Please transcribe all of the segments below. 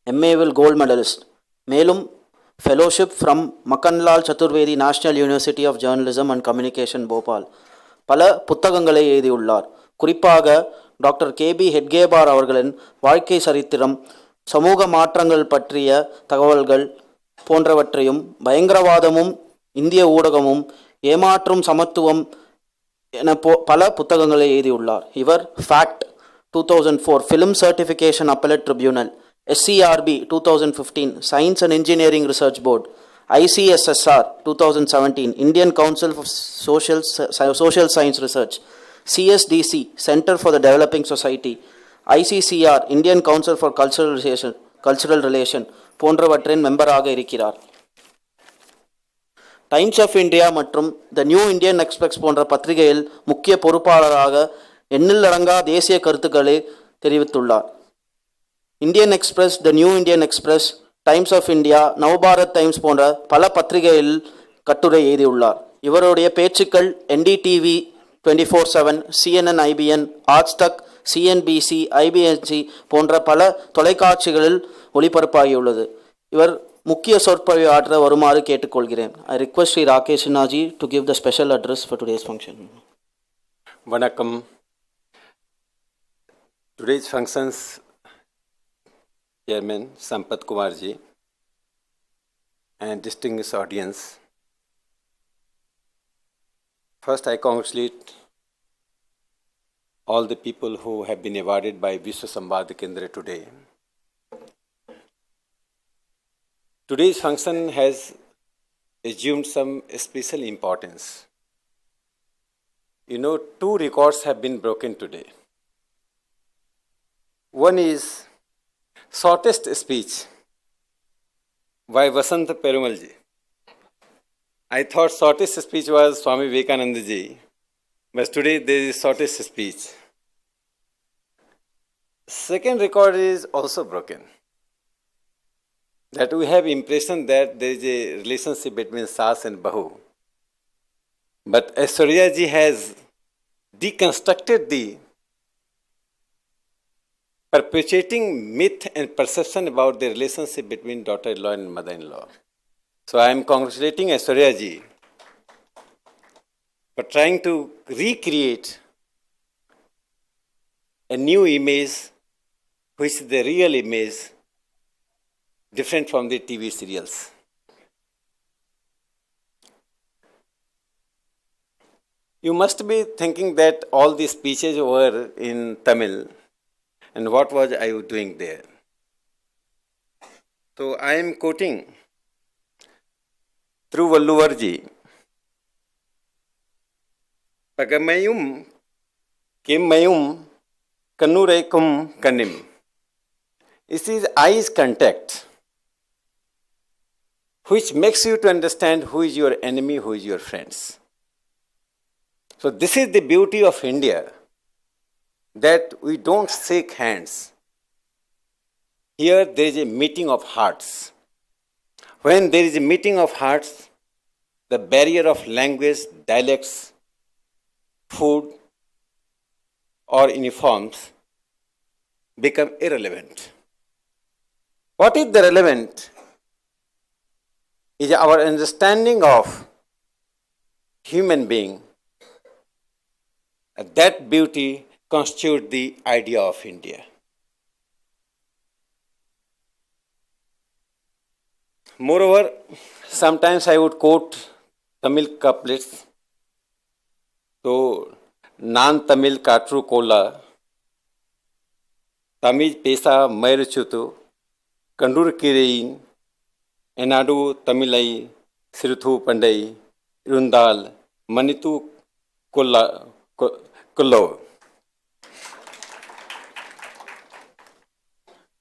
MA Gold Medalist. மேலும் fellowship from Makhanlal Chaturvedi national university of journalism and communication Bhopal. பல புத்தகங்களை எழுதியுள்ளார். குறிப்பாக டாக்டர் கேபி ஹெட்கேபார் அவர்களின் வாழ்க்கை சரித்திரம், சமூக மாற்றங்கள் பற்றிய தகவல்கள் போன்றவற்றையும், பயங்கரவாதமும் இந்திய ஊடகமும், ஏமாற்றும் சமத்துவம் என பல புத்தகங்களை எழுதியுள்ளார். இவர் fact 2004 film certification appellate tribunal, SCRB 2015 Science and Engineering Research Board, ICSSR 2017 Indian Council for Social Science Research, CSDC Center for the Developing Society, ICCR Indian Council for Cultural Relation போன்றவற்றின் மெம்பராக இருக்கிறார். டைம்ஸ் ஆஃப் இந்தியா மற்றும் த New Indian express போன்ற பத்திரிகையில் முக்கிய பொறுப்பாளராக எண்ணிலடங்கா தேசிய கருத்துக்களை தெரிவித்துள்ளார். Indian Express, the New Indian Express, Times of India, Navbharat Times போன்ற பல பத்திரிகைகளில் கட்டுரை எழுதியுள்ளார். இவருடைய பேச்சுக்கள் NDTV 24/7, CNN, IBN, ஆஜ்தக், CNBC, IBNC போன்ற பல தொலைக்காட்சிகளில் ஒளிபரப்பாகியுள்ளது. இவர் முக்கிய சொற்பொழிவு ஆற்ற வருமாறு கேட்டுக்கொள்கிறேன். I request Sri Rakesh Sinhaji to give the special address for today's function. Vanakkam. Today's function's Chairman Sampath Kumar ji and distinguished audience. First, I congratulate all the people who have been awarded by Vishwa Samvad Kendra today. Today's function has assumed some special importance. You know, 2 records have been broken today. One is shortest speech by Vasant Perumal ji. I thought shortest speech was Swami Vivekananda ji, but today there is shortest speech. Second record is also broken. That we have impression that there is a relationship between Sas and Bahu. But Aishwarya ji has deconstructed the perpetuating myth and perception about the relationship between daughter-in-law and mother-in-law. So I am congratulating Aishwarya ji for trying to recreate a new image which is the real image, different from the TV serials. You must be thinking that all these speeches were in Tamil, and what was I doing there? So I am quoting through Valluvarji. Pagamayum Kimmayum Kanurekum Kanim. This is eyes contact, which makes you to understand who is your enemy, who is your friends. So this is the beauty of India, that we don't shake hands. Here there is a meeting of hearts. When there is a meeting of hearts, the barrier of language, dialects, food, or uniforms become irrelevant. What is the relevant? Is our understanding of human being. That beauty constitutes the idea of India. Moreover, sometimes I would quote Tamil couplets. So, Nan Tamil Katru Kola, Tamil Pesa Mayruchutu, Kandur Kirein, Enadu Tamilai, Siruthu Pandai, Irundal, Manitu Kullo.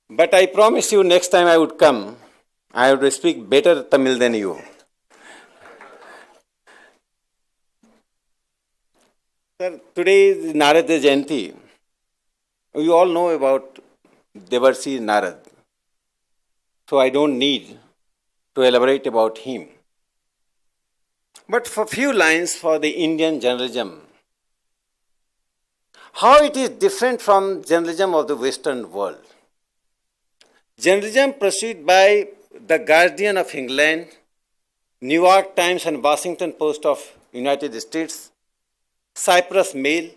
But I promise you, next time I would come, I would speak better Tamil than you. Sir, today is Narada Jayanti. You all know about Devarsi Narad. So I don't need to elaborate about him. But for few lines for the Indian journalism, how it is different from journalism of the Western world. Journalism pursued by the Guardian of England, New York Times and Washington Post of United States, Cyprus Mail,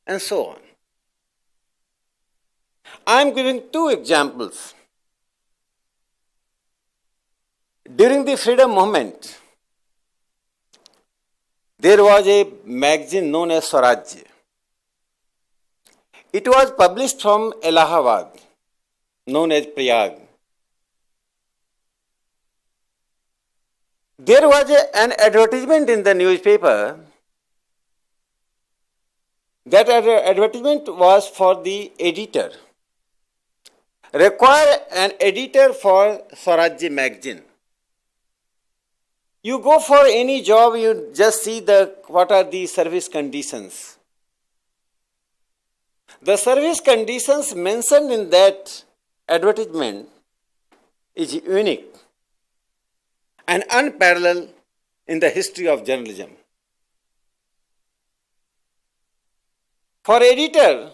and so on. I am giving two examples. During the freedom movement, there was a magazine known as Swaraj. It was published from Allahabad, known as Prayag. There was an advertisement in the newspaper. That advertisement was for the editor. Require an editor for Swaraj magazine. You go for any job, you just see what are the service conditions. The service conditions mentioned in that advertisement is unique and unparalleled in the history of journalism. For editor,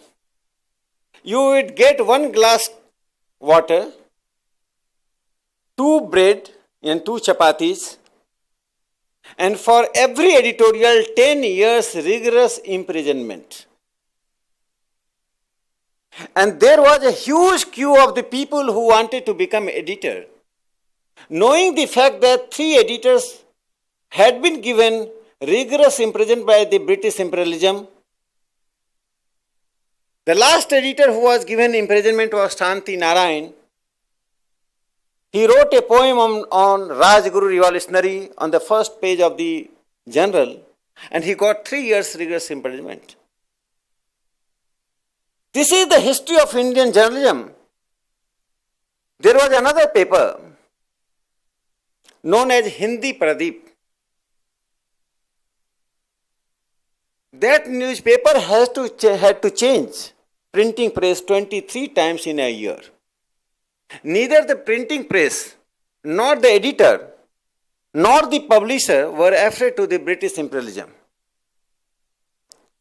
you would get 1 glass water, 2 bread and 2 chapatis, and for every editorial 10 years rigorous imprisonment. And there was a huge queue of the people who wanted to become editor. Knowing the fact that 3 editors had been given rigorous imprisonment by the British imperialism, the last editor who was given imprisonment was Shanti Narayan. He wrote a poem on Rajguru Revolutionary on the first page of the General, and he got 3 years rigorous imprisonment. This is the history of Indian journalism. There was another paper known as Hindi Pradeep. That newspaper had to change printing press 23 times in a year. Neither the printing press, nor the editor, nor the publisher were afraid to the British imperialism.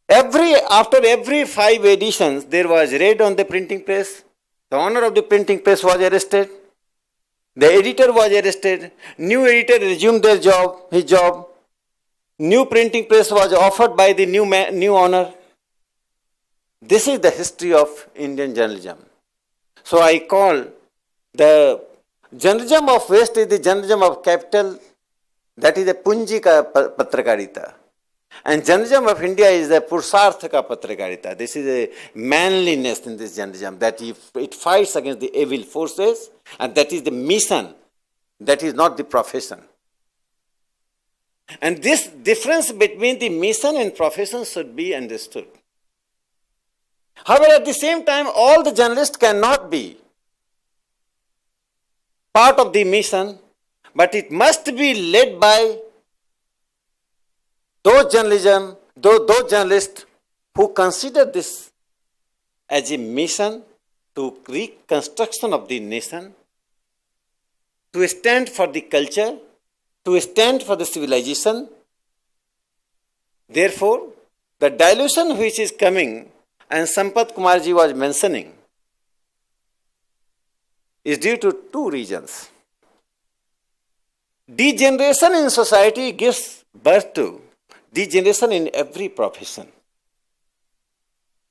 After every 5 editions, there was raid on the printing press. The owner of the printing press was arrested. The editor was arrested. New editor resumed his job. New printing press was offered by the new owner. This is the history of Indian journalism. So I call the journalism of West is the journalism of capital, that is the Punji ka patrakarita. And journalism of India is the Pursartha ka patrakarita. This is a manliness in this journalism, that it fights against the evil forces, and that is the mission, that is not the profession. And this difference between the mission and profession should be understood. However, at the same time, all the journalists cannot be part of the mission, but it must be led by those journalists who consider this as a mission to reconstruction of the nation, to stand for the culture, to stand for the civilization. Therefore, the dilution which is coming, and Sampath Kumarji was mentioning, is due to 2 reasons. Degeneration in society gives birth to degeneration in every profession.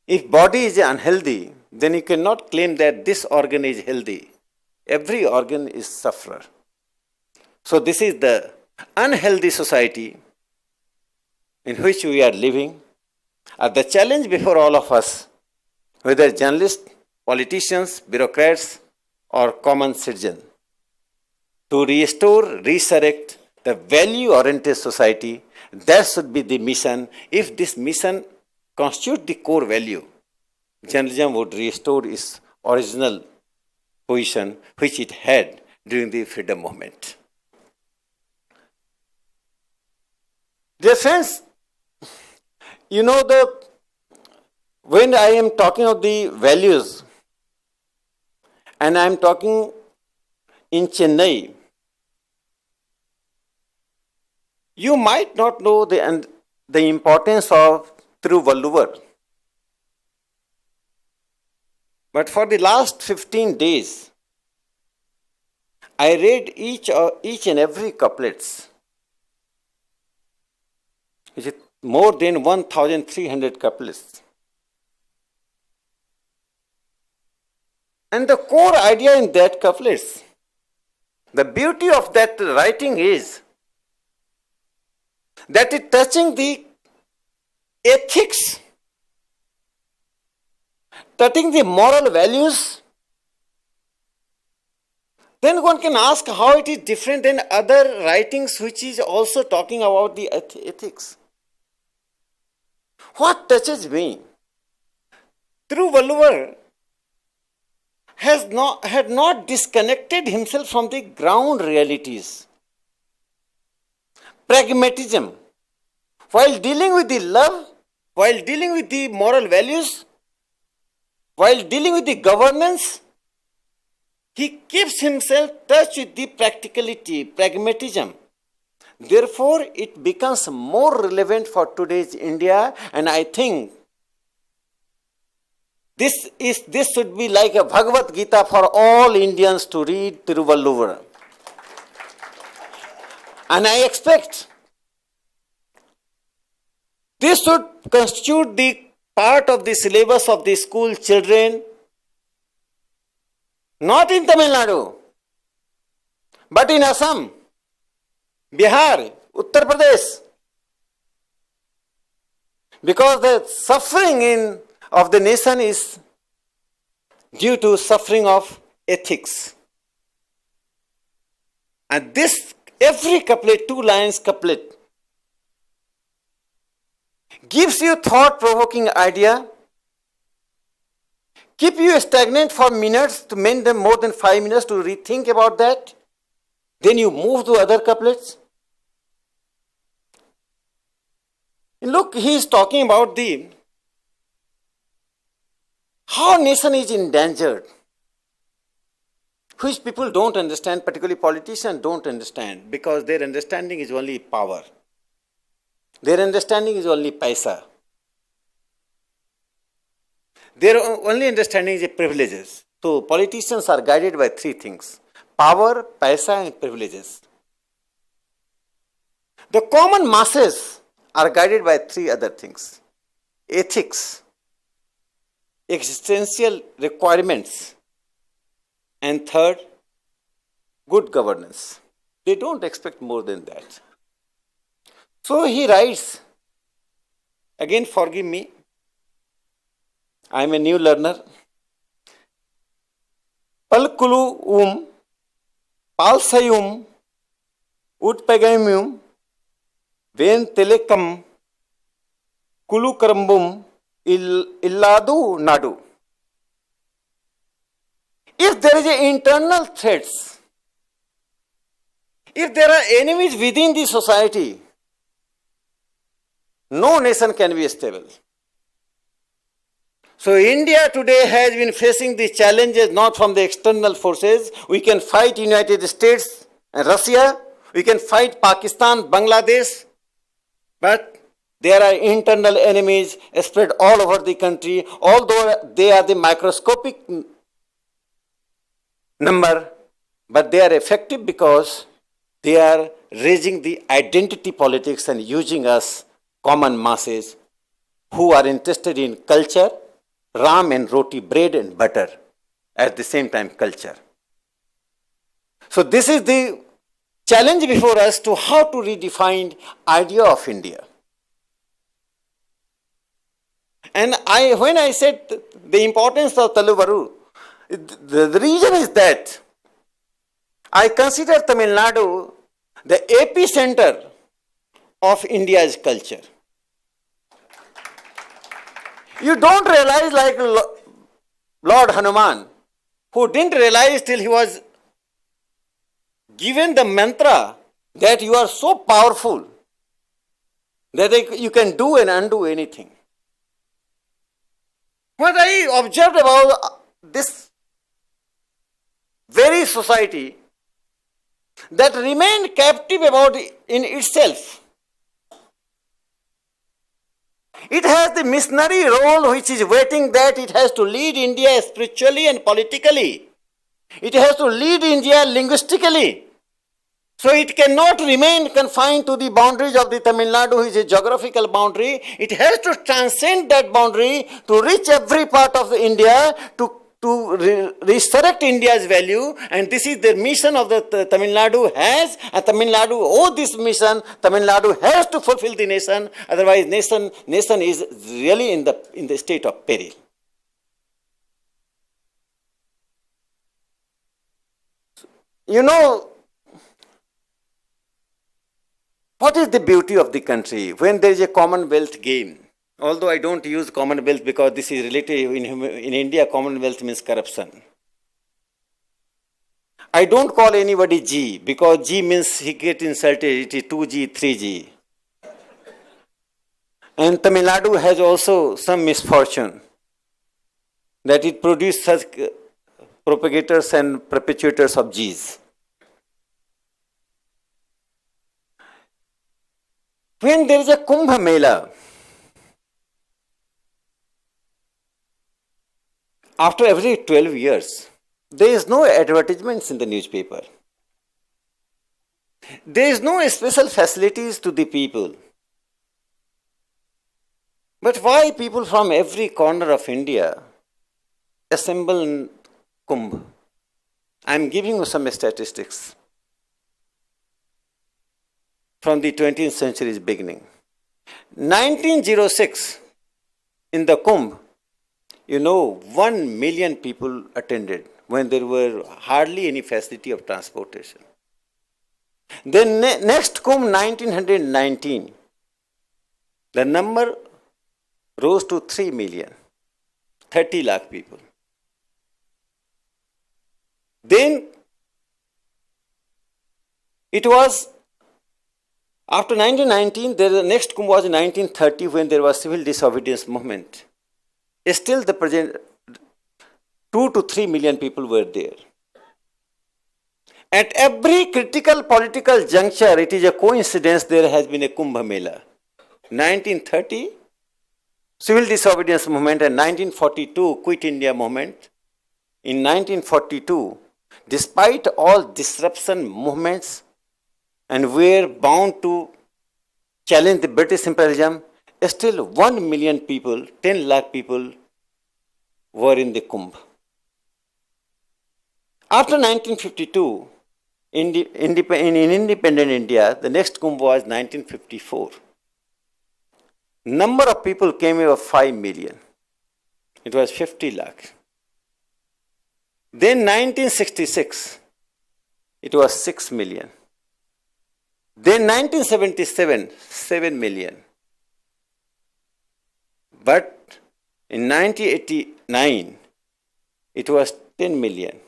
If body is unhealthy, then you cannot claim that this organ is healthy. Every organ is sufferer. So this is the unhealthy society in which we are living. The challenge before all of us, whether journalists, politicians, bureaucrats, or common citizen, to resurrect the value-oriented society. That should be the mission. If this mission constitutes the core value, journalism would restore its original position which it had during the freedom movement. Dear friends, you know, when I am talking of the values, and I am talking in Chennai, you might not know the importance of Thiruvalluvar. But for the last 15 days, I read each and every couplets, which is more than 1,300 couplets. And the core idea in that couplets, the beauty of that writing is that it touching the ethics, touching the moral values. Then one can ask how it is different than other writings which is also talking about the ethics. What touches me? Tiruvalluvar had not disconnected himself from the ground realities. Pragmatism. While dealing with the love, while dealing with the moral values, while dealing with the governance, he keeps himself touched with the practicality, pragmatism. Therefore, it becomes more relevant for today's India, and I think this should be like a Bhagavad Gita for all Indians to read Tiruvalluvar. And I expect this should constitute the part of the syllabus of the school children, not in Tamil Nadu, but in Assam, Bihar, Uttar Pradesh. Because the suffering of the nation is due to suffering of ethics. And this, every couplet, 2 lines couplet, gives you thought-provoking idea, keep you stagnant for minutes, to mend them more than 5 minutes to rethink about that. Then you move to other couplets. Look, he is talking about how nation is endangered, which people don't understand, particularly politicians don't understand, because their understanding is only power. Their understanding is only paisa. Their only understanding is privileges. So politicians are guided by 3 things: power, paisa, and privileges. The common masses are guided by 3 other things: ethics, existential requirements, and third, good governance. They don't expect more than that. So he writes, again forgive me, I am a new learner. Palkulu palsayum utpegamium ven telekam kulukarambum illadu nadu. If there is internal threats, if there are enemies within the society, no nation can be stable. So India today has been facing the challenges not from the external forces. We can fight United States and Russia. We can fight Pakistan, Bangladesh. But there are internal enemies spread all over the country. Although they are the microscopic number, but they are effective because they are raising the identity politics and using us common masses who are interested in culture, ram and roti, bread and butter, at the same time culture. So this is the challenge before us to how to redefine idea of India. And when I said the importance of Tiruvalluvar, the reason is that I consider Tamil Nadu the epicenter of India's culture. You don't realize, like Lord Hanuman, who didn't realize till he was given the mantra that you are so powerful that you can do and undo anything. What I observed about this very society that remained captive about in itself, It has the missionary role which is waiting that it has to lead India spiritually and politically. It has to lead India linguistically. So it cannot remain confined to the boundaries of the Tamil Nadu, which is a geographical boundary. It has to transcend that boundary to reach every part of India, to resurrect India's value, and this is the mission of the Tamil Nadu has, and Tamil Nadu owes this mission. Tamil Nadu has to fulfill the nation, otherwise nation is really in the state of peril. You know, what is the beauty of the country when there is a Commonwealth game? Although I don't use Commonwealth because this is relative, in India Commonwealth means corruption. I don't call anybody G because G means he get insulted, it is 2G, 3G. And Tamil Nadu has also some misfortune that it produced such propagators and perpetuators of Gs. When there is a Kumbh Mela, after every 12 years, there is no advertisements in the newspaper. There is no special facilities to the people. But why people from every corner of India assemble in Kumbh? I am giving you some statistics from the 20th century's beginning. 1906, in the Kumbh, 1 million people attended when there were hardly any facility of transportation. Then next Kumbh, 1919, the number rose to 3 million, 30 lakh people. Then it was after 1919, the next Kumbh was in 1930 when there was civil disobedience movement. Still the present 2 to 3 million people were there. At every critical political juncture, it is a coincidence there has been a Kumbh Mela. 1930, civil disobedience movement, and 1942, Quit India movement. In 1942, despite all disruption movements, and were bound to challenge the British imperialism, still 1 million people, 10 lakh people were in the Kumbh. After 1952, in independent India, the next Kumbh was 1954. Number of people came over 5 million. It was 50 lakh. Then 1966, it was 6 million. Then 1977, 7 million. But in 1989, it was 10 million.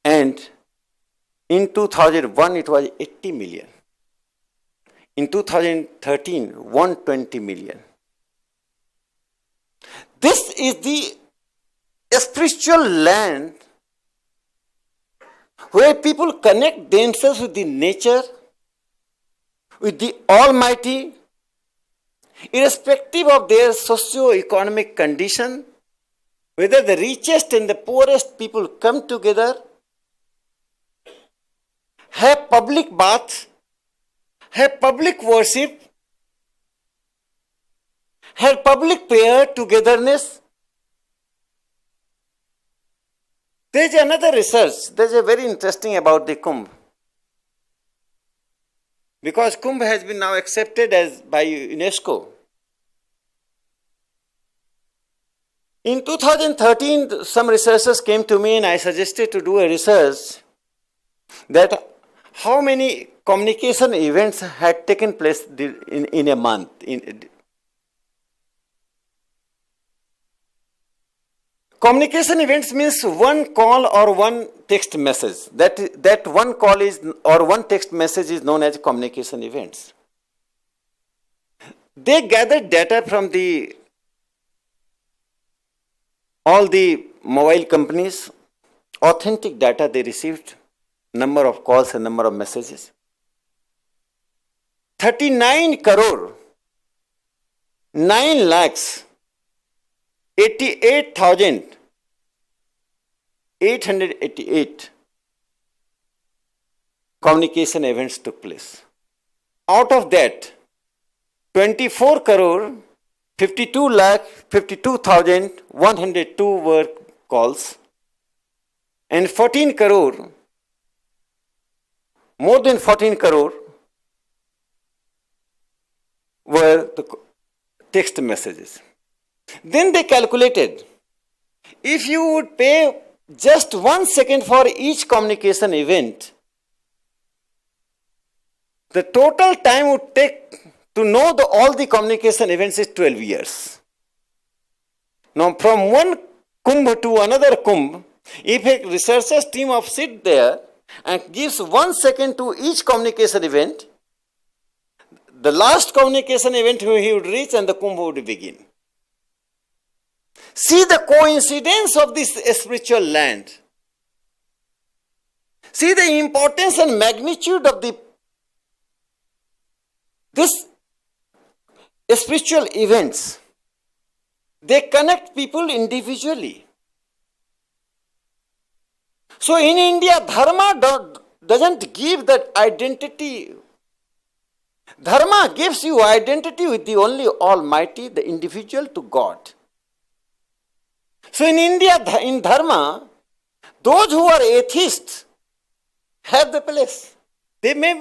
And in 2001, it was 80 million. In 2013, 120 million. This is the spiritual land where people connect themselves with the nature, with the Almighty, irrespective of their socio-economic condition, whether the richest and the poorest people come together, have public baths, have public worship, have public prayer togetherness. There is another research, there is a very interesting about the Kumbh. Because Kumbh has been now accepted as by UNESCO. In 2013, some researchers came to me and I suggested to do a research that how many communication events had taken place in a month. Communication events means one call or one text message. That one call is or one text message is known as communication events. They gathered data from all the mobile companies, authentic data they received, number of calls and number of messages. 39 crore 9 lakhs 88,888 communication events took place. Out of that, 24 crore 52 lakh 52,102 were calls, and 14 crore, more than 14 crore, were the text messages. Then they calculated, if you would pay just 1 second for each communication event, the total time would take to know all the communication events is 12 years. Now, from one kumbh to another kumbh, if a researchers team of sit there and gives 1 second to each communication event, the last communication event he would reach and the kumbh would begin. See the coincidence of this spiritual land. See the importance and magnitude of this spiritual events. They connect people individually. So in India, dharma doesn't give that identity. Dharma gives you identity with the only Almighty, the individual to God. So in India, in dharma, those who are atheists have the place. They may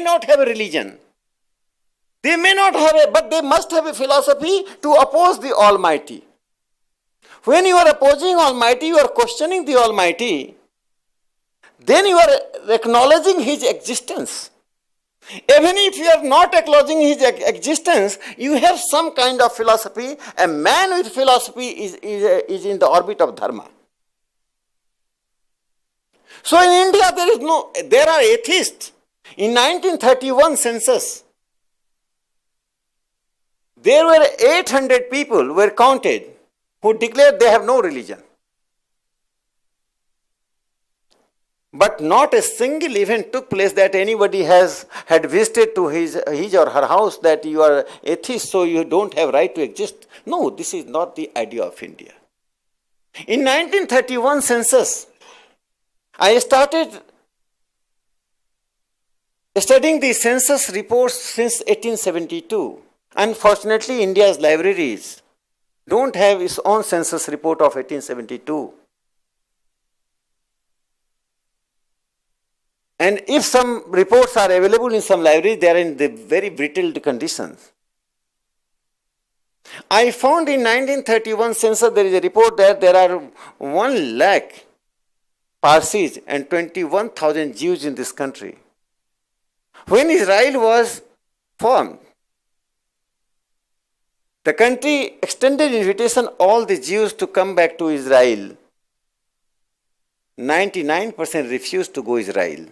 not have a religion. They may not have but they must have a philosophy to oppose the Almighty. When you are opposing Almighty, you are questioning the Almighty, then you are acknowledging His existence. Even if you are not acknowledging His existence, you have some kind of philosophy. A man with philosophy is in the orbit of dharma. So in India, there are atheists. In 1931 census, there were 800 people were counted who declared they have no religion. But not a single event took place that anybody had visited to his or her house that you are atheist, so you don't have right to exist. No, this is not the idea of India. In 1931 census, I started studying the census reports since 1872. Unfortunately, India's libraries don't have its own census report of 1872. And if some reports are available in some libraries, they are in the very brittle conditions. I found in 1931 census there is a report that there are 1 lakh Parsis and 21,000 Jews in this country. When Israel was formed, the country extended invitation all the Jews to come back to Israel. 99% refused to go Israel.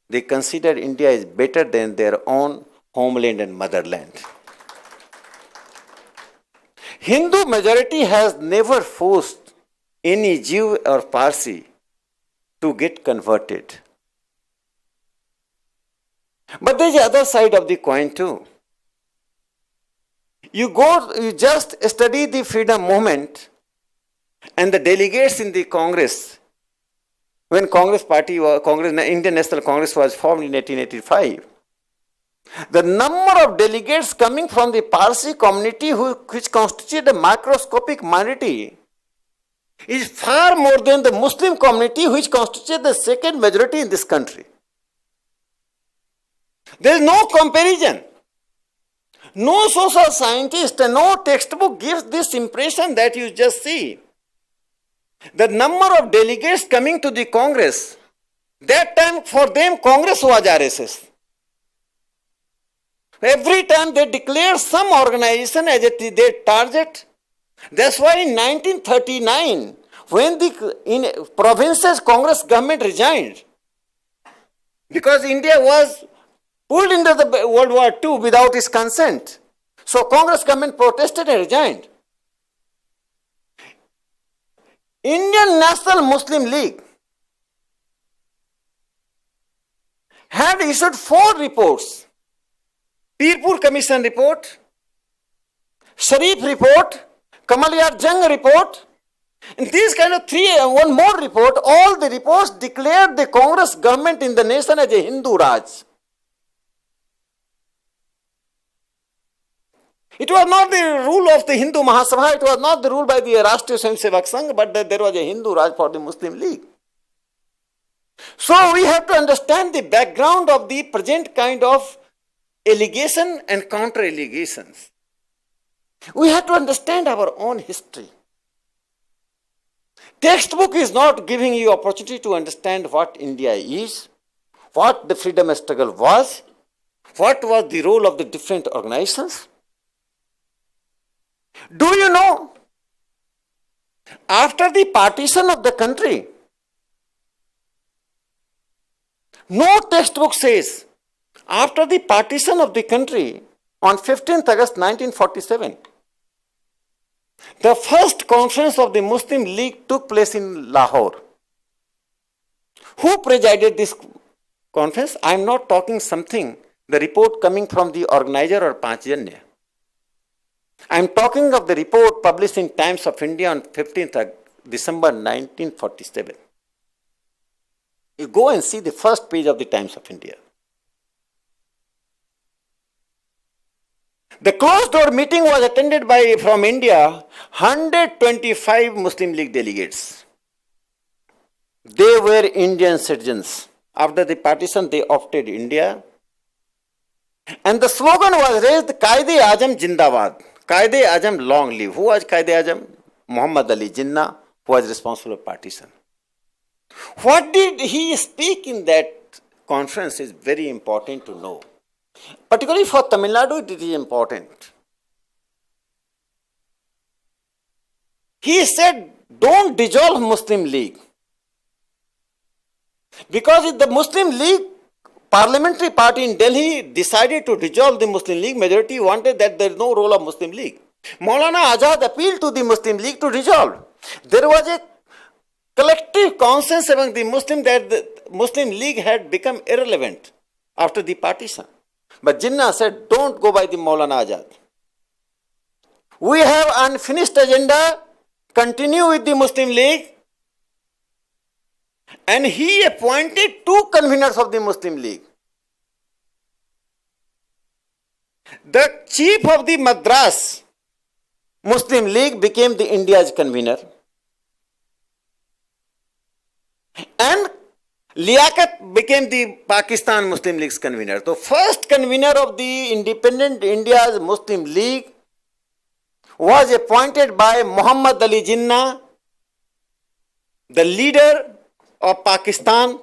They considered India is better than their own homeland and motherland. Hindu majority has never forced any Jew or Parsi to get converted. But there is the other side of the coin too. You just study the freedom movement and the delegates in the Congress. When Indian National Congress was formed in 1885, the number of delegates coming from the Parsi community which constitute a microscopic minority is far more than the Muslim community which constitutes the second majority in this country. There is no comparison. No social scientist and no textbook gives this impression that you just see. The number of delegates coming to the Congress, that time for them Congress was RSS. Every time they declare some organization as their target. That's why in 1939, when in provinces Congress government resigned, because India was pulled into the World War II without his consent. So Congress government protested and resigned. Indian National Muslim League had issued 4 reports. Pirpur Commission report, Sharif report, Kamaliyar Jang report, and these kind of three, one more report, all the reports declared the Congress government in the nation as a Hindu Raj. It was not the rule of the Hindu Mahasabha, it was not the rule by the Rashtriya Swayamsevak Sangh, but there was a Hindu Raj for the Muslim League. So we have to understand the background of the present kind of allegation and counter allegations. We have to understand our own history. Textbook is not giving you opportunity to understand what India is, what the freedom struggle was, what was the role of the different organizations. Do you know, after the partition of the country, no textbook says, after the partition of the country on 15th August 1947, the first conference of the Muslim League took place in Lahore. Who presided this conference? I am not talking something, the report coming from the organizer or Panchjanya. I am talking of the report published in Times of India on 15th December 1947. You go and see the first page of the Times of India. The closed door meeting was attended by, from India, 125 Muslim League delegates. They were Indian citizens. After the partition, they opted India. And the slogan was raised, Qaid-e-Azam Jindabad. Qaid-e-Azam long live. Who was Qaid-e-Azam? Muhammad Ali Jinnah, who was responsible for partition. What did he speak in that conference is very important to know. Particularly for Tamil Nadu, it is important. He said, don't dissolve Muslim League. Because if the Muslim League parliamentary party in Delhi decided to dissolve the Muslim League, majority wanted that there is no role of Muslim League. Maulana Azad appealed to the Muslim League to dissolve. There was a collective consensus among the Muslims that the Muslim League had become irrelevant after the partition. But Jinnah said, don't go by the Maulana Azad. We have unfinished agenda, continue with the Muslim League. And he appointed 2 conveners of the Muslim League. The chief of the Madras Muslim League became the India's convener. And Liaquat became the Pakistan Muslim League's convener. The first convener of the independent India's Muslim League was appointed by Muhammad Ali Jinnah, the leader of Pakistan.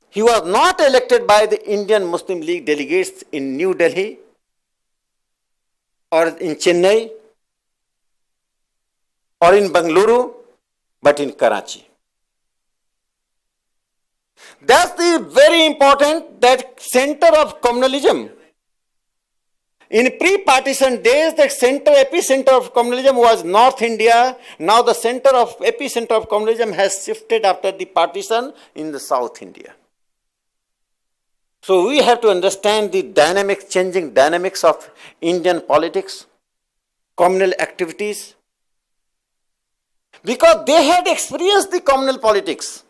He was not elected by the Indian Muslim League delegates in New Delhi or in Chennai or in Bengaluru, but in Karachi. That's the very important, that center of communalism. In pre-partition days, the epicenter of communalism was North India. Now the epicenter of communalism has shifted after the partition in the South India. So we have to understand the changing dynamics of Indian politics, communal activities, because they had experienced the communal politics.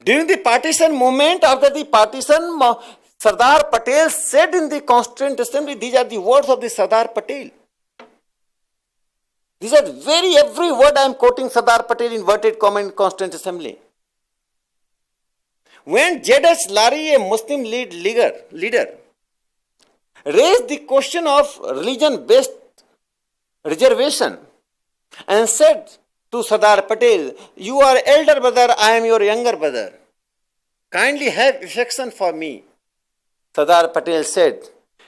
During the partition movement, after the partition, Sardar Patel said in the Constituent Assembly, these are the words of the Sardar Patel. These are every word I am quoting Sardar Patel inverted comma in Constituent Assembly. When Z.H. Lari, a Muslim leader, raised the question of religion-based reservation and said to Sardar Patel, you are elder brother, I am your younger brother. Kindly have affection for me. Sardar Patel said,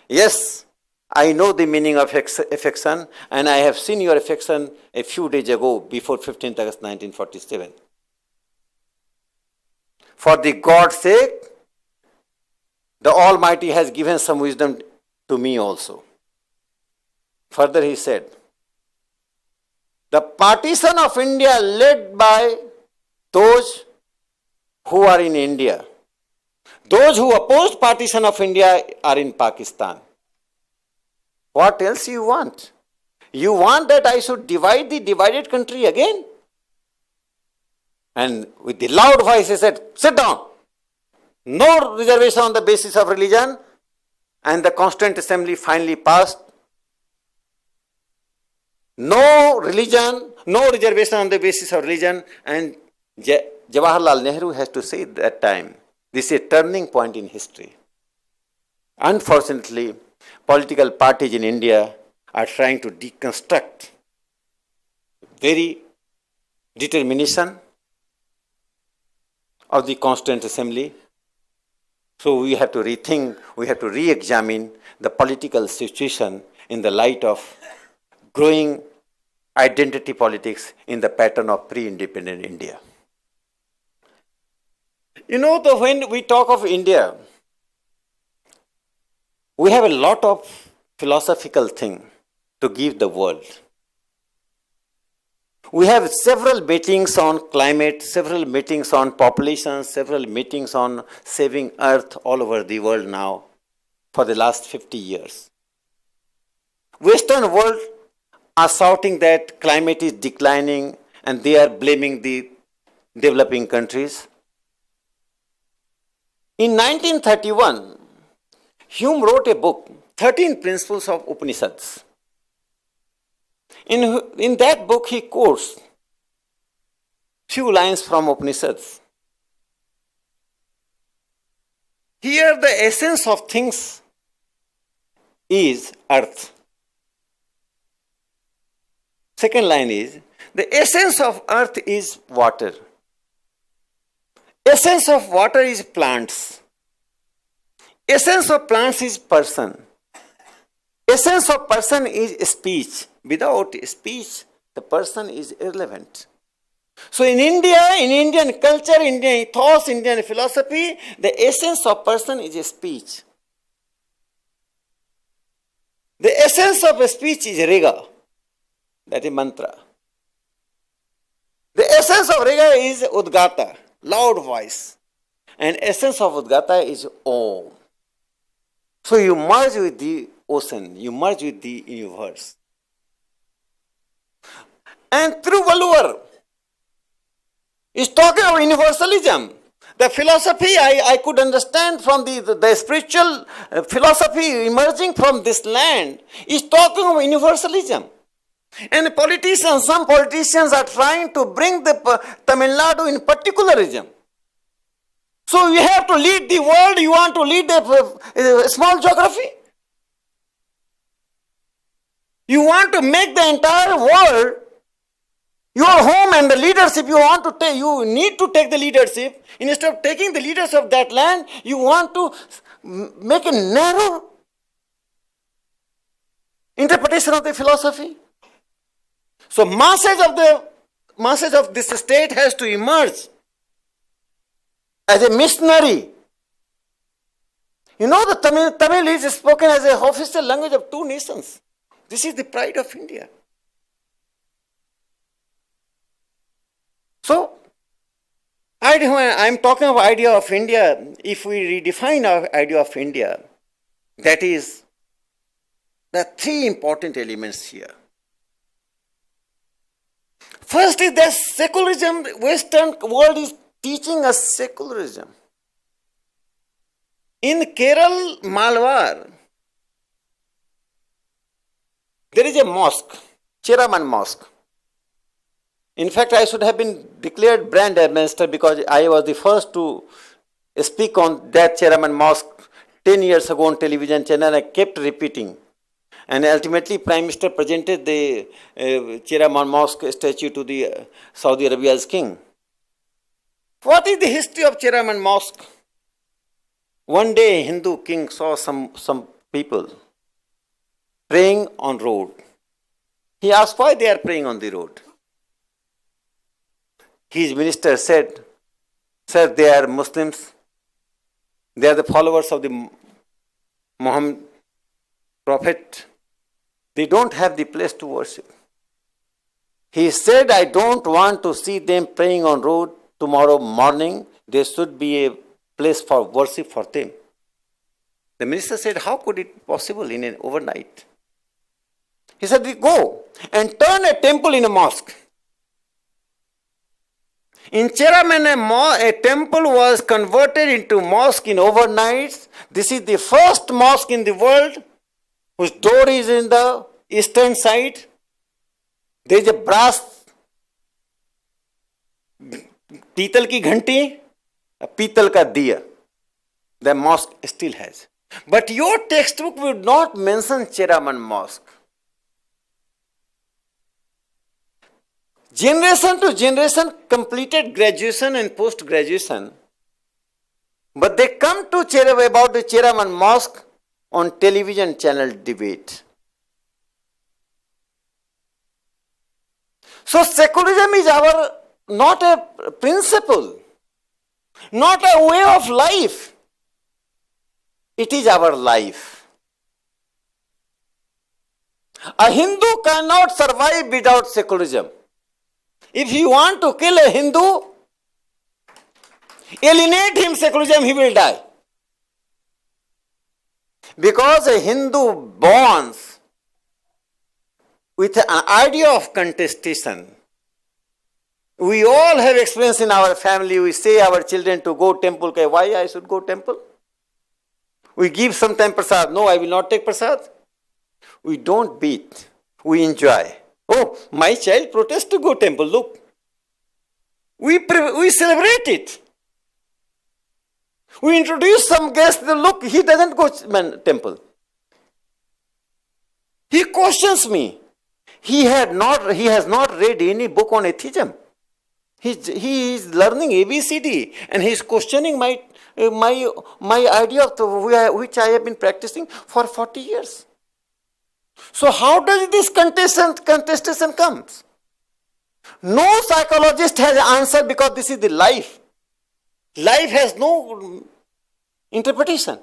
yes, I know the meaning of affection and I have seen your affection a few days ago before 15th August 1947. For the God's sake, the Almighty has given some wisdom to me also. Further he said, the partition of India led by those who are in India. Those who opposed partition of India are in Pakistan. What else you want? You want that I should divide the divided country again? And with the loud voice he said, sit down. No reservation on the basis of religion. And the Constituent Assembly finally passed. No religion, no reservation on the basis of religion. And Jawaharlal Nehru has to say at that time, this is a turning point in history. Unfortunately, political parties in India are trying to deconstruct very determination of the Constituent Assembly. So we have to rethink, we have to re-examine the political situation in the light of growing identity politics in the pattern of pre-independent India. You know, when we talk of India, we have a lot of philosophical thing to give the world. We have several meetings on climate, several meetings on population, several meetings on saving Earth all over the world now for the last 50 years. Western world are shouting that climate is declining and they are blaming the developing countries. In 1931, Hume wrote a book, 13 Principles of Upanishads. In that book, he quotes few lines from Upanishads. Here, the essence of things is earth. Second line is, the essence of earth is water. Essence of water is plants. Essence of plants is person. Essence of person is speech. Without speech, the person is irrelevant. So in India, in Indian culture, Indian ethos, Indian philosophy, the essence of person is speech. The essence of speech is Riga, that is mantra. The essence of Riga is Udgata, loud voice. And essence of Udgata is Om. So you merge with the ocean, you merge with the universe. And through Valur is talking of universalism. The philosophy I could understand from the spiritual philosophy emerging from this land is talking of universalism. And politicians, some politicians are trying to bring the Tamil Nadu in particularism. So you have to lead the world, you want to lead a small geography. You want to make the entire world your home, and the leadership you want to take, you need to take the leadership. Instead of taking the leaders of that land, you want to make a narrow interpretation of the philosophy. So message of this state has to emerge as a missionary. You know, the Tamil is spoken as an official language of 2 nations. This is the pride of India. So, I'm talking of idea of India. If we redefine our idea of India, that is, there are 3 important elements here. First is that secularism. Western world is teaching us secularism. In Kerala, Malwar, there is a mosque, Cheraman Mosque. In fact, I should have been declared brand ambassador because I was the first to speak on that Cheraman Mosque 10 years ago on television channel. I kept repeating. And ultimately, Prime Minister presented the Cheraman Mosque statue to the Saudi Arabia's king. What is the history of Cheraman Mosque? One day, a Hindu king saw some people praying on road. He asked why they are praying on the road. His minister said, sir, they are Muslims. They are the followers of the Muhammad Prophet. They don't have the place to worship. He said, I don't want to see them praying on road tomorrow morning. There should be a place for worship for them. The minister said, how could it be possible in an overnight? He said, we go and turn a temple in a mosque. In Cheraman, a temple was converted into mosque in overnight. This is the first mosque in the world whose door is in the eastern side. There is a brass पीतल की घंटी, पीतल का दिया. The mosque still has. But your textbook would not mention Cheraman Mosque. Generation to generation completed graduation and post-graduation. But they come to about the Cheraman Mosque on television channel debate. So secularism is our not a principle, not a way of life. It is our life. A Hindu cannot survive without secularism. If you want to kill a Hindu, alienate him secularism, he will die. Because a Hindu bonds with an idea of contestation. We all have experience in our family. We say our children to go temple. Why I should go temple? We give sometime prasad. No, I will not take prasad. We don't beat. We enjoy. Oh, my child protests to go temple. Look. We celebrate it. We introduce some guest. Look, he doesn't go temple. He questions me. He has not read any book on atheism. He is learning ABCD and he is questioning my idea of which I have been practicing for 40 years. So how does this contestation comes? No psychologist has answered because this is the life. Life has no interpretation.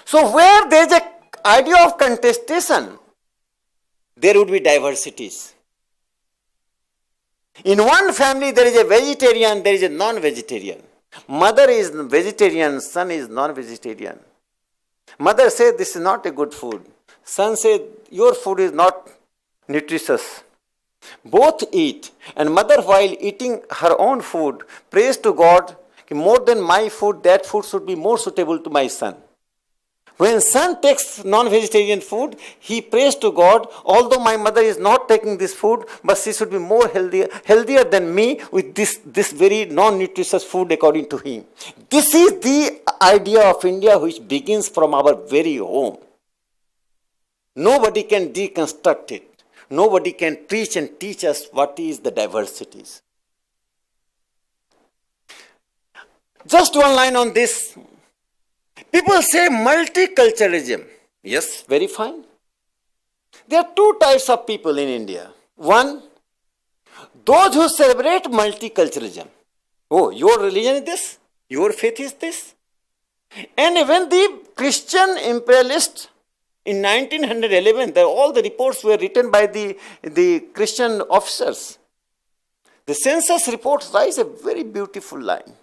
So where there is an idea of contestation, there would be diversities. In one family, there is a vegetarian, there is a non-vegetarian. Mother is vegetarian, son is non-vegetarian. Mother says, this is not a good food. Son says, your food is not nutritious. Both eat. And mother, while eating her own food, prays to God, more than my food, that food should be more suitable to my son. When son takes non-vegetarian food, he prays to God, although my mother is not taking this food, but she should be more healthier than me with this very non-nutritious food according to him. This is the idea of India which begins from our very home. Nobody can deconstruct it. Nobody can preach and teach us what is the diversities. Just one line on this. People say multiculturalism. Yes, very fine. There are two types of people in India. One, those who celebrate multiculturalism. Oh, your religion is this, your faith is this. And when the Christian imperialists in 1911, all the reports were written by the Christian officers. The census report writes a very beautiful line.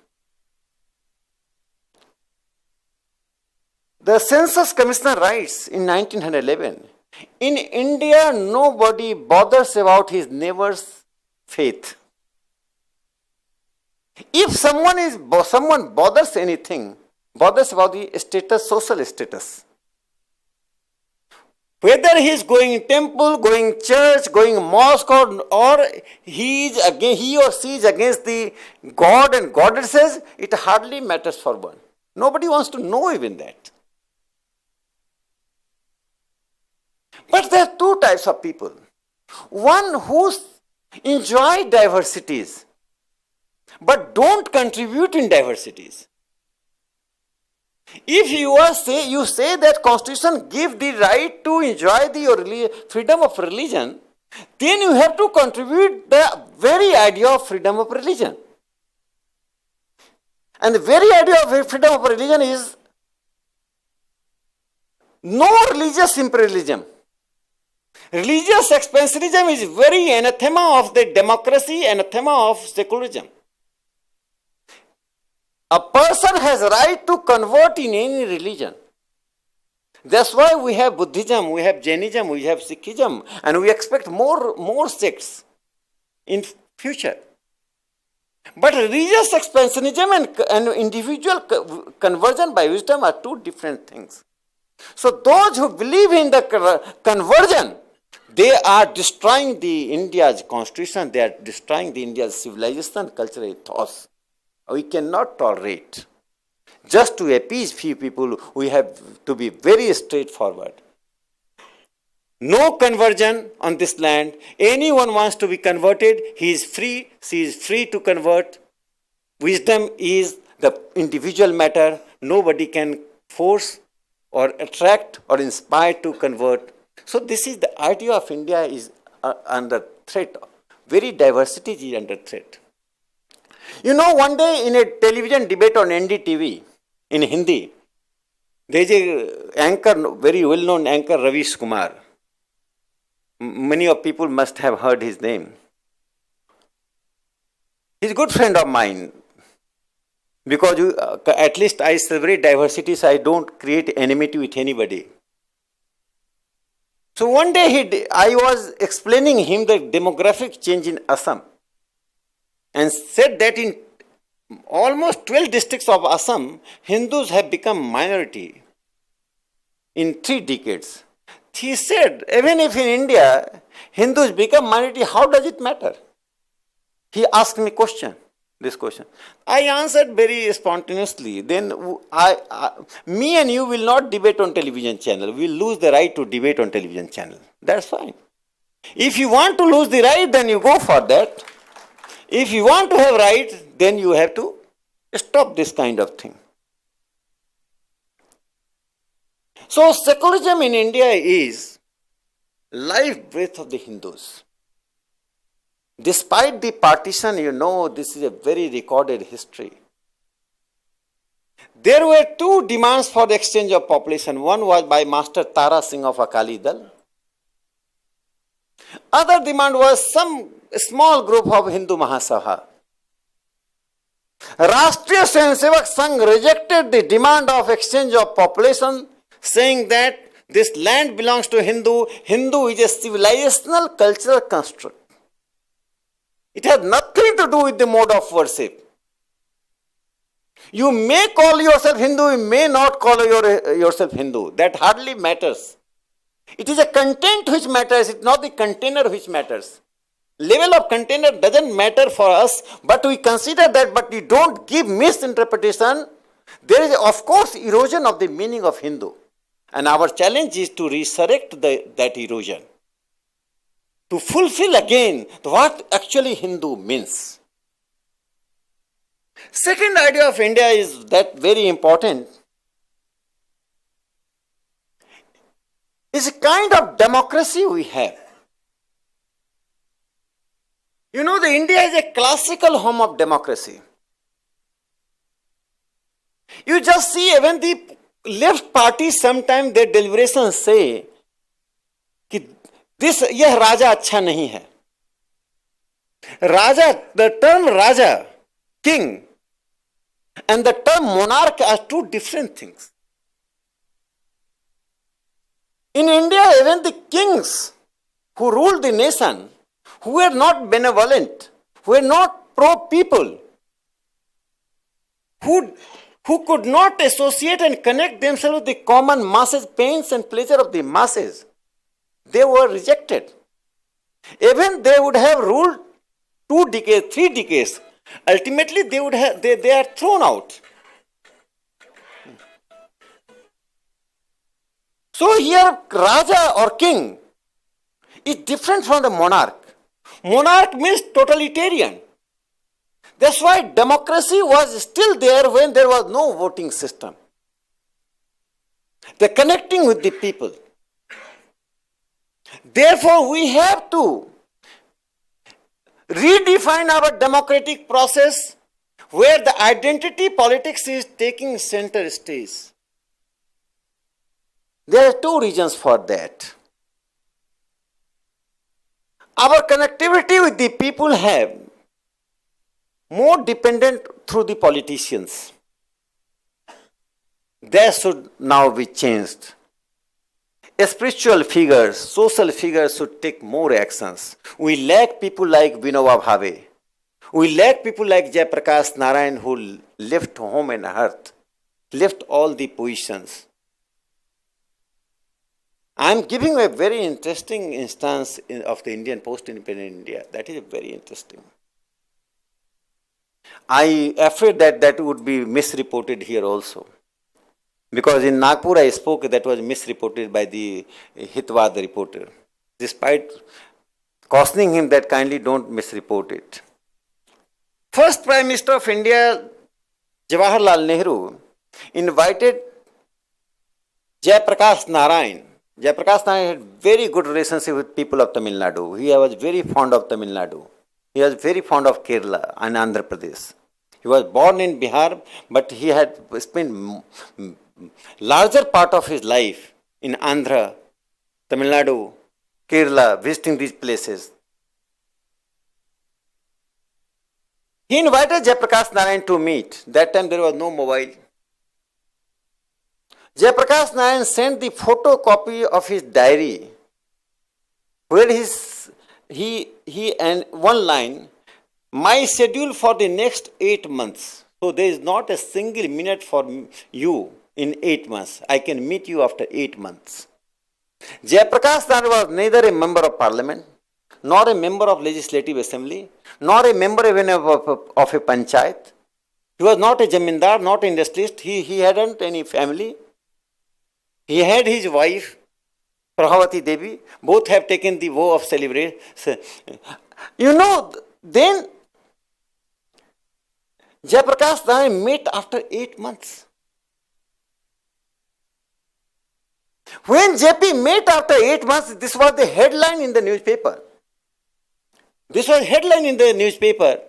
The Census Commissioner writes in 1911, in India, nobody bothers about his neighbor's faith. If someone bothers about the status, social status, whether he is going temple, going church, going mosque, or he or she is against the God and goddesses, it hardly matters for one. Nobody wants to know even that. But there are two types of people. One who enjoy diversities, but don't contribute in diversities. If you say that Constitution gives the right to enjoy the freedom of religion, then you have to contribute the very idea of freedom of religion. And the very idea of freedom of religion is no religious imperialism. Religious expansionism is very anathema of the democracy, anathema of secularism. A person has right to convert in any religion. That's why we have Buddhism, we have Jainism, we have Sikhism, and we expect more sects in future. But religious expansionism and individual conversion by wisdom are two different things. So those who believe in the conversion, they are destroying the India's constitution, they are destroying the India's civilization, cultural ethos. We cannot tolerate. Just to appease few people, we have to be very straightforward. No conversion on this land. Anyone wants to be converted, he is free, she is free to convert. Wisdom is the individual matter. Nobody can force or attract or inspire to convert. So this is the idea of India is under threat. Very diversity is under threat. You know, one day in a television debate on NDTV in Hindi, there is a anchor, very well-known anchor, Ravish Kumar. Many of people must have heard his name. He's a good friend of mine because at least I celebrate diversity, so I don't create enmity with anybody. So one day I was explaining him the demographic change in Assam and said that in almost 12 districts of Assam, Hindus have become minority in 3 decades. He said, even if in India Hindus become minority, how does it matter? He asked me this question. I answered very spontaneously. Then me and you will not debate on television channel. We will lose the right to debate on television channel. That's fine. If you want to lose the right, then you go for that. If you want to have right, then you have to stop this kind of thing. So secularism in India is life breath of the Hindus. Despite the partition, you know, this is a very recorded history. There were 2 demands for the exchange of population. One was by Master Tara Singh of Akali Dal. Other demand was some small group of Hindu Mahasabha. Rashtriya Swayamsevak Sangh rejected the demand of exchange of population, saying that this land belongs to Hindu. Hindu is a civilizational cultural construct. It has nothing to do with the mode of worship. You may call yourself Hindu, you may not call yourself Hindu. That hardly matters. It is a content which matters, it's not the container which matters. Level of container doesn't matter for us, but we consider that, but we don't give misinterpretation. There is, of course, erosion of the meaning of Hindu. And our challenge is to resurrect that erosion. To fulfill again what actually Hindu means. Second idea of India is that very important. Is a kind of democracy we have. You know, the India is a classical home of democracy. You just see even the left parties sometimes their deliberations say कि यह राजा अच्छा नहीं है. Raja, the term Raja, king, and the term monarch are 2 different things. In India, even the kings who ruled the nation, who were not benevolent, who were not pro-people, who could not associate and connect themselves with the common masses, pains and pleasure of the masses, they were rejected. Even they would have ruled 2 decades, 3 decades. Ultimately, they are thrown out. So here, Raja or king is different from the monarch. Monarch means totalitarian. That's why democracy was still there when there was no voting system. The connecting with the people. Therefore, we have to redefine our democratic process where the identity politics is taking center stage. There are 2 reasons for that. Our connectivity with the people have more dependent through the politicians. That should now be changed. spiritual figures, social figures should take more actions. We lack people like Vinoba Bhave. We lack people like Jayaprakash Narayan who left home and earth, left all the positions. I am giving a very interesting instance of the Indian post-independent India. That is very interesting. I afraid that would be misreported here also. Because in Nagpur I spoke, that was misreported by the Hitwad reporter. Despite cautioning him that kindly don't misreport it. First Prime Minister of India, Jawaharlal Nehru, invited Jayaprakash Narayan. Jayaprakash Narayan had very good relationship with people of Tamil Nadu. He was very fond of Tamil Nadu. He was very fond of Kerala and Andhra Pradesh. He was born in Bihar, but he had spent larger part of his life in Andhra, Tamil Nadu, Kerala, visiting these places. He invited Jayaprakash Narayan to meet. That time there was no mobile. Jayaprakash Narayan sent the photocopy of his diary, where he and one line, my schedule for the next 8 months. So there is not a single minute for you in 8 months. I can meet you after 8 months. Jayaprakash Narayan was neither a member of parliament, nor a member of legislative assembly, nor a member even of a panchayat. He was not a jamindar, not an industrialist. He hadn't any family. He had his wife, Prahavati Devi. Both have taken the vow of celebration. You know, then Jayaprakash Narayan met after 8 months. When JP met after 8 months, this was the headline in the newspaper. This was headline in the newspaper.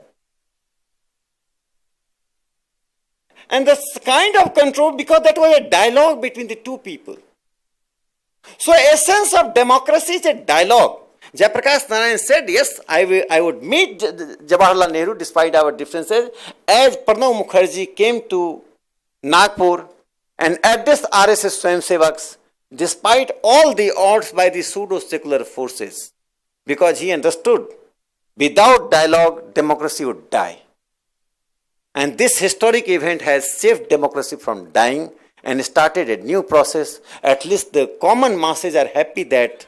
And the kind of control, because that was a dialogue between the two people. So essence of democracy is a dialogue. Jayaprakash Narayan said, yes, I would meet Jawaharlal Nehru despite our differences, as Pranab Mukherjee came to Nagpur and addressed RSS Swayamsevaks despite all the odds by the pseudo-secular forces, because he understood without dialogue, democracy would die. And this historic event has saved democracy from dying and started a new process. At least the common masses are happy that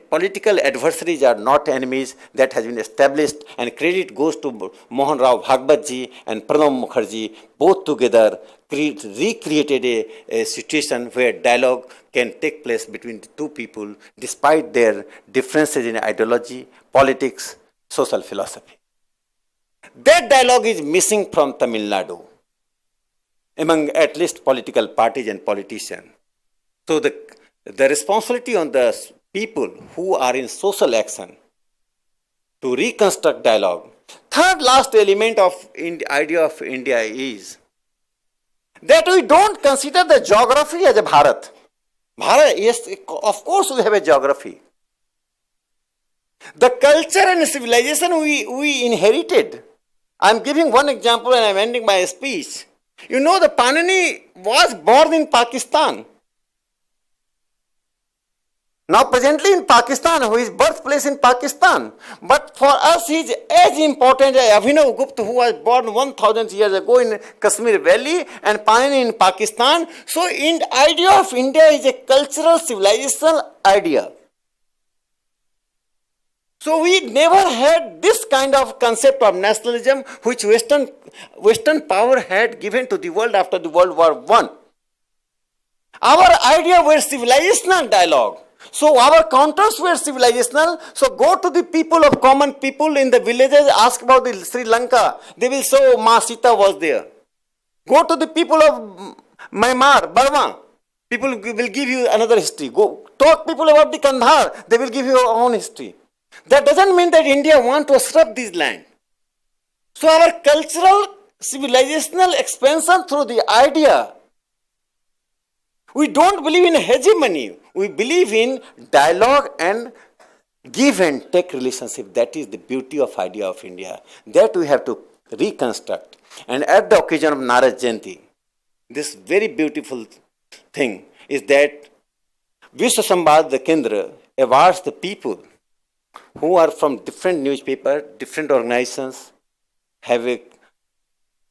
political adversaries are not enemies. That has been established, and credit goes to Mohan Rao Bhagwat and Pranab Mukherjee. Both together recreated a situation where dialogue can take place between the two people despite their differences in ideology, politics, social philosophy. That dialogue is missing from Tamil Nadu among at least political parties and politicians. So the responsibility on the people who are in social action to reconstruct dialogue. Third last element of idea of India is that we don't consider the geography as a Bharat. Bharat, yes, of course we have a geography. The culture and civilization we inherited. I'm giving one example and I'm ending my speech. You know, the Panini was born in Pakistan. Now presently in Pakistan, who is birthplace in Pakistan. But for us, he is as important as Abhinav Gupta, who was born 1000 years ago in Kashmir Valley, and Panini in Pakistan. So in idea of India is a cultural civilizational idea. So we never had this kind of concept of nationalism which Western power had given to the world after the World War I. Our idea were civilizational dialogue. So our counters were civilizational. So go to the people of common people in the villages, ask about the Sri Lanka. They will say, oh, Ma Sita was there. Go to the people of Myanmar, Burma. People will give you another history. Go talk people about the Kandahar. They will give you your own history. That doesn't mean that India wants to usurp this land. So our cultural civilizational expansion through the idea. We don't believe in hegemony. We believe in dialogue and give and take relationship. That is the beauty of idea of India. That we have to reconstruct. And at the occasion of Narad Jayanti, this very beautiful thing is that Vishwa Sambad Kendra awards the people who are from different newspapers, different organizations, have a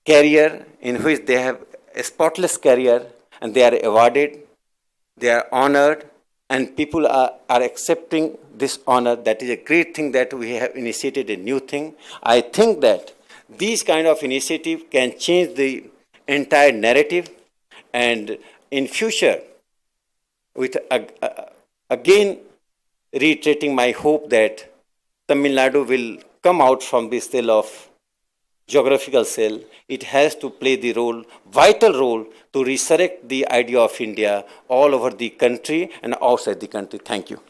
career in which they have a spotless career and they are awarded, they are honored, and people are accepting this honor. That is a great thing that we have initiated a new thing. I think that these kind of initiative can change the entire narrative, and in future, with again reiterating my hope that Tamil Nadu will come out from this cell of geographical cell. It has to play the role, vital role, to resurrect the idea of India all over the country and outside the country. Thank you.